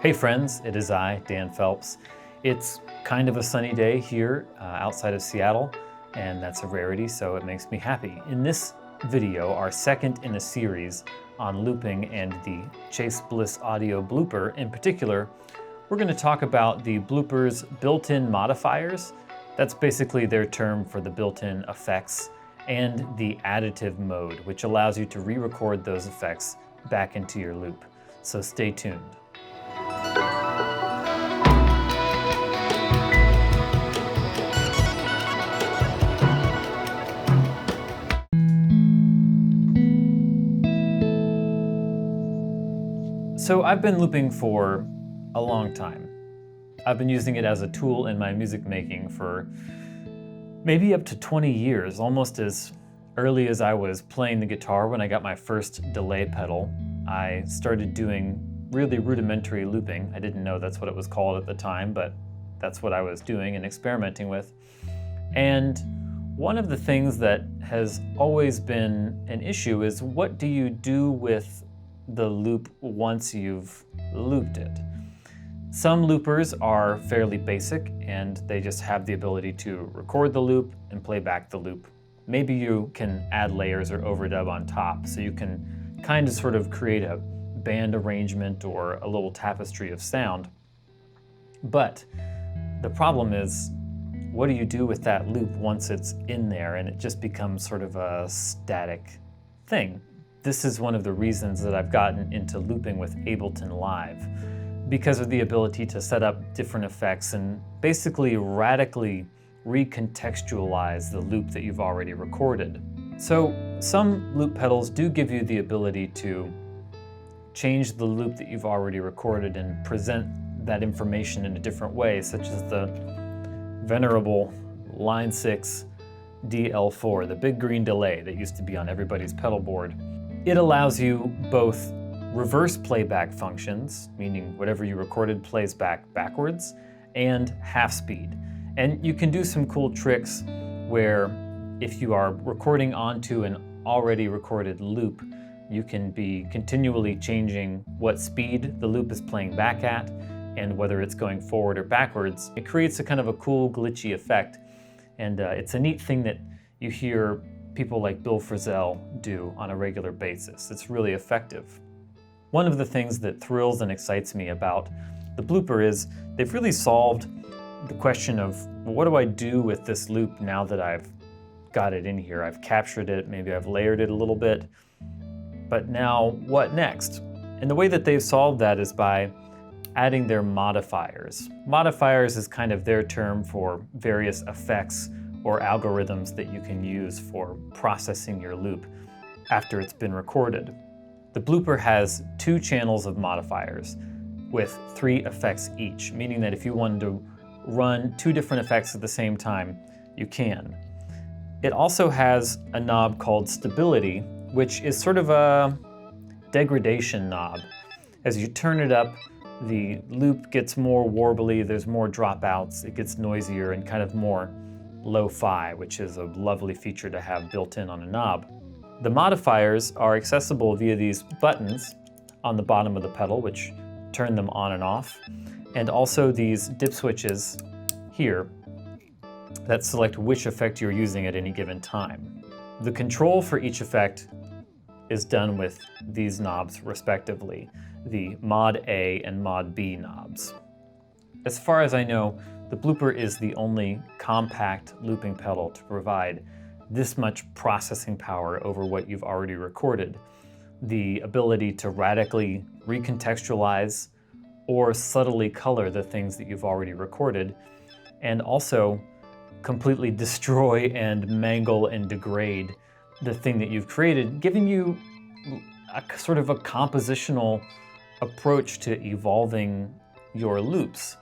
Hey friends, it is I, Dan Phelps. It's kind of a sunny day here outside of Seattle, and that's a rarity, so it makes me happy. In this video, our second in a series on looping and the Chase Bliss audio blooper in particular, we're going to talk about the blooper's built-in modifiers. That's basically their term for the built-in effects, and the additive mode, which allows you to re-record those effects back into your loop. So stay tuned. So I've been looping for a long time. I've been using it as a tool in my music making for maybe up to 20 years, almost as early as I was playing the guitar when I got my first delay pedal. I started doing really rudimentary looping. I didn't know that's what it was called at the time, but that's what I was doing and experimenting with. And one of the things that has always been an issue is, what do you do with the loop once you've looped it? Some loopers are fairly basic and they just have the ability to record the loop and play back the loop. Maybe you can add layers or overdub on top, so you can kind of sort of create a band arrangement or a little tapestry of sound. But the problem is, what do you do with that loop once it's in there and it just becomes sort of a static thing? This is one of the reasons that I've gotten into looping with Ableton Live, because of the ability to set up different effects and basically radically recontextualize the loop that you've already recorded. So some loop pedals do give you the ability to change the loop that you've already recorded and present that information in a different way, such as the venerable Line 6 DL4, the big green delay that used to be on everybody's pedal board. It allows you both reverse playback functions, meaning whatever you recorded plays back backwards, and half speed. And you can do some cool tricks where if you are recording onto an already recorded loop, you can be continually changing what speed the loop is playing back at and whether it's going forward or backwards. It creates a kind of a cool glitchy effect, and it's a neat thing that you hear people like Bill Frisell do on a regular basis. It's really effective. One of the things that thrills and excites me about the blooper is they've really solved the question of, well, what do I do with this loop now that I've got it in here? I've captured it, maybe I've layered it a little bit, but now what next? And the way that they've solved that is by adding their modifiers. Modifiers is kind of their term for various effects or algorithms that you can use for processing your loop after it's been recorded. The blooper has 2 channels of modifiers with 3 effects each, meaning that if you wanted to run 2 different effects at the same time, you can. It also has a knob called stability, which is sort of a degradation knob. As you turn it up, the loop gets more warbly, there's more dropouts, it gets noisier and kind of more lo-fi, which is a lovely feature to have built in on a knob. The modifiers are accessible via these buttons on the bottom of the pedal, which turn them on and off, and also these dip switches here that select which effect you're using at any given time. The control for each effect is done with these knobs respectively, the Mod A and Mod B knobs. As far as I know, the blooper is the only compact looping pedal to provide this much processing power over what you've already recorded. The ability to radically recontextualize or subtly color the things that you've already recorded, and also completely destroy and mangle and degrade the thing that you've created, giving you a sort of a compositional approach to evolving your loops.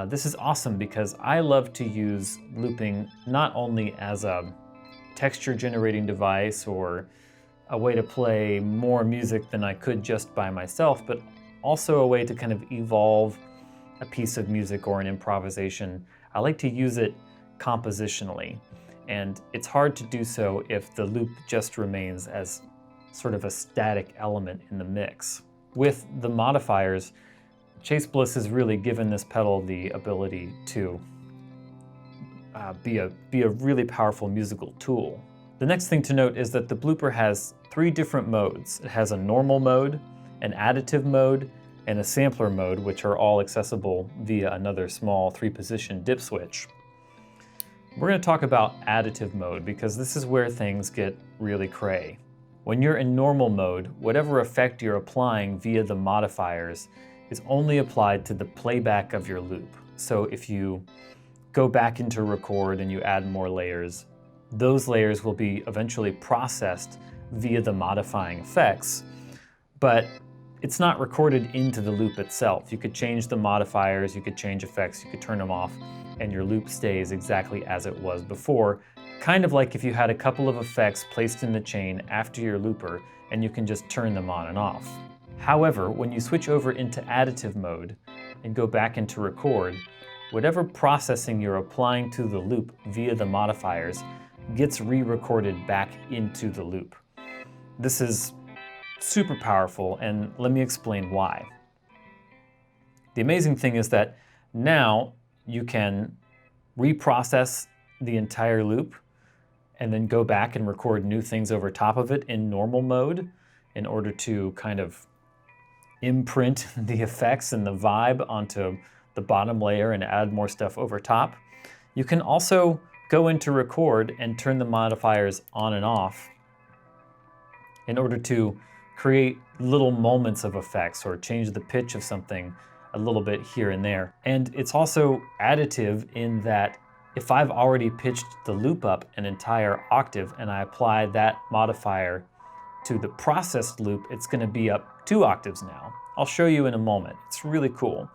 This is awesome because I love to use looping not only as a texture generating device or a way to play more music than I could just by myself, but also a way to kind of evolve a piece of music or an improvisation. I like to use it compositionally, and it's hard to do so if the loop just remains as sort of a static element in the mix. With the modifiers, Chase Bliss has really given this pedal the ability to be a really powerful musical tool. The next thing to note is that the Blooper has 3 different modes. It has a normal mode, an additive mode, and a sampler mode, which are all accessible via another small 3-position dip switch. We're going to talk about additive mode because this is where things get really cray. When you're in normal mode, whatever effect you're applying via the modifiers is only applied to the playback of your loop. So if you go back into record and you add more layers, those layers will be eventually processed via the modifying effects, but it's not recorded into the loop itself. You could change the modifiers, you could change effects, you could turn them off, and your loop stays exactly as it was before. Kind of like if you had a couple of effects placed in the chain after your looper, and you can just turn them on and off. However, when you switch over into additive mode and go back into record, whatever processing you're applying to the loop via the modifiers gets re-recorded back into the loop. This is super powerful, and let me explain why. The amazing thing is that now you can reprocess the entire loop and then go back and record new things over top of it in normal mode in order to kind of imprint the effects and the vibe onto the bottom layer and add more stuff over top. You can also go into record and turn the modifiers on and off in order to create little moments of effects or change the pitch of something a little bit here and there. And it's also additive in that if I've already pitched the loop up an entire octave and I apply that modifier to the processed loop, it's going to be up 2 octaves now. I'll show you in a moment. It's really cool.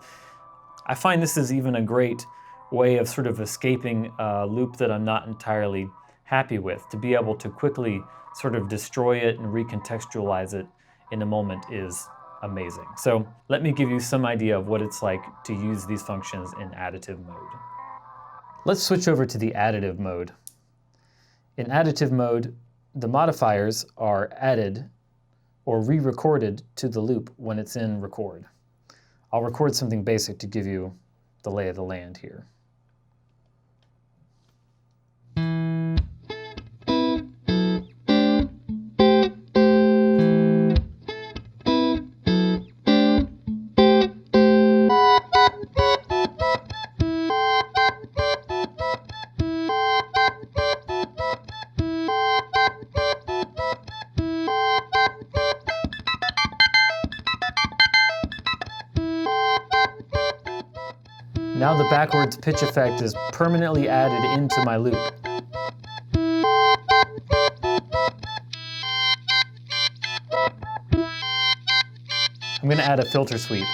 I find this is even a great way of sort of escaping a loop that I'm not entirely happy with. To be able to quickly sort of destroy it and recontextualize it in a moment is amazing. So let me give you some idea of what it's like to use these functions in additive mode. Let's switch over to the additive mode. In additive mode, the modifiers are added or re-recorded to the loop when it's in record. I'll record something basic to give you the lay of the land here. Now the backwards pitch effect is permanently added into my loop. I'm going to add a filter sweep.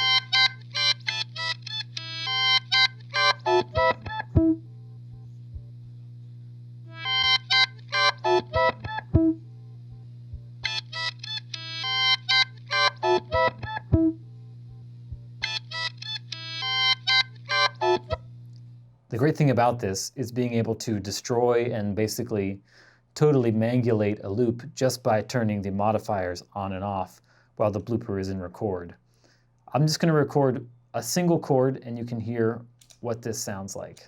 The great thing about this is being able to destroy and basically totally mangulate a loop just by turning the modifiers on and off while the blooper is in record. I'm just going to record a single chord and you can hear what this sounds like.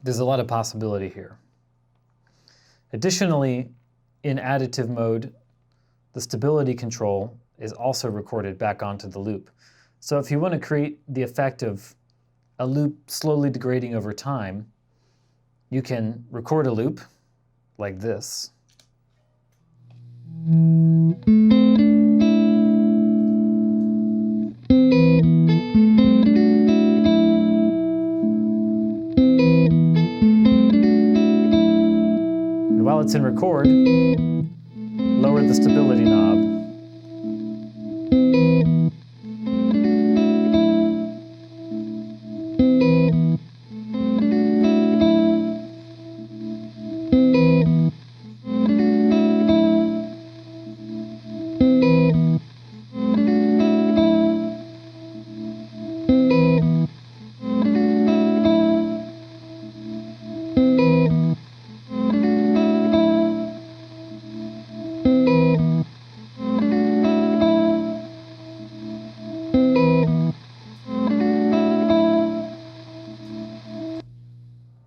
There's a lot of possibility here. Additionally, in additive mode, the stability control is also recorded back onto the loop. So if you want to create the effect of a loop slowly degrading over time, you can record a loop like this. And while it's in record, lower the stability knob.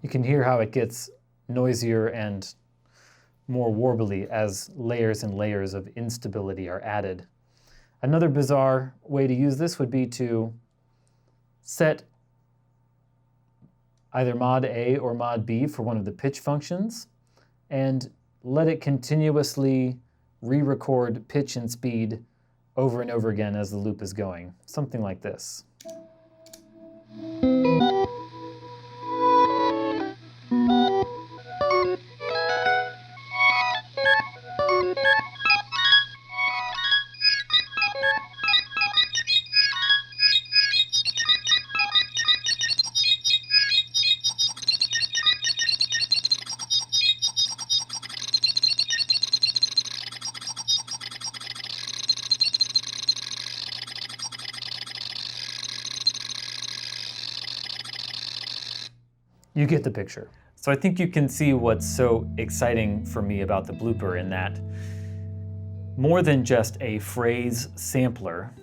You can hear how it gets noisier and more warbly as layers and layers of instability are added. Another bizarre way to use this would be to set either mod A or mod B for one of the pitch functions and let it continuously re-record pitch and speed over and over again as the loop is going. Something like this. You get the picture. So I think you can see what's so exciting for me about the Blooper in that more than just a phrase sampler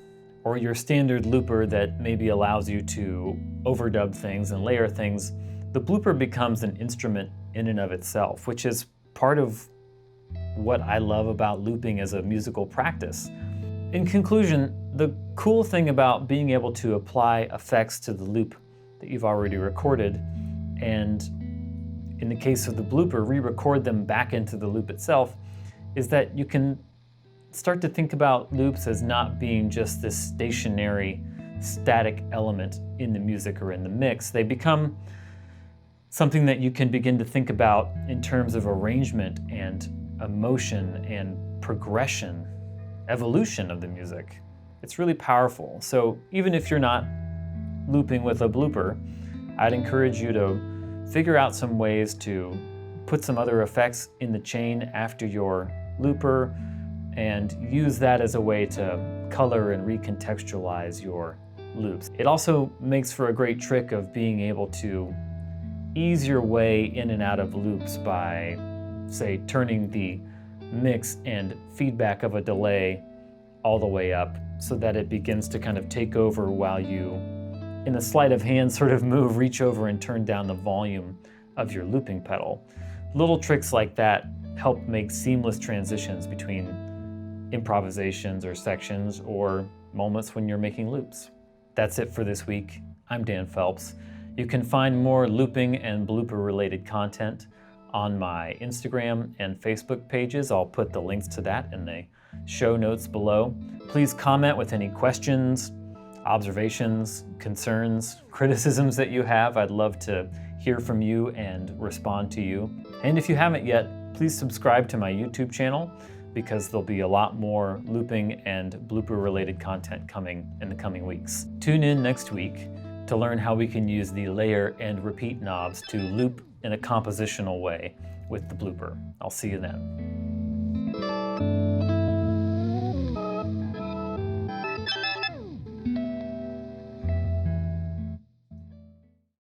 or your standard looper that maybe allows you to overdub things and layer things, the Blooper becomes an instrument in and of itself, which is part of what I love about looping as a musical practice. In conclusion, the cool thing about being able to apply effects to the loop that you've already recorded, and in the case of the Blooper, re-record them back into the loop itself, is that you can start to think about loops as not being just this stationary, static element in the music or in the mix. They become something that you can begin to think about in terms of arrangement and emotion and progression, evolution of the music. It's really powerful. So even if you're not looping with a Blooper, I'd encourage you to figure out some ways to put some other effects in the chain after your looper and use that as a way to color and recontextualize your loops. It also makes for a great trick of being able to ease your way in and out of loops by, say, turning the mix and feedback of a delay all the way up so that it begins to kind of take over while you, in a sleight of hand sort of move, reach over and turn down the volume of your looping pedal. Little tricks like that help make seamless transitions between improvisations or sections or moments when you're making loops. That's it for this week. I'm Dan Phelps. You can find more looping and Blooper related content on my Instagram and Facebook pages. I'll put the links to that in the show notes below. Please comment with any questions, observations, concerns, criticisms that you have. I'd love to hear from you and respond to you. And if you haven't yet, please subscribe to my YouTube channel because there'll be a lot more looping and Blooper related content coming in the coming weeks. Tune in next week to learn how we can use the layer and repeat knobs to loop in a compositional way with the Blooper. I'll see you then.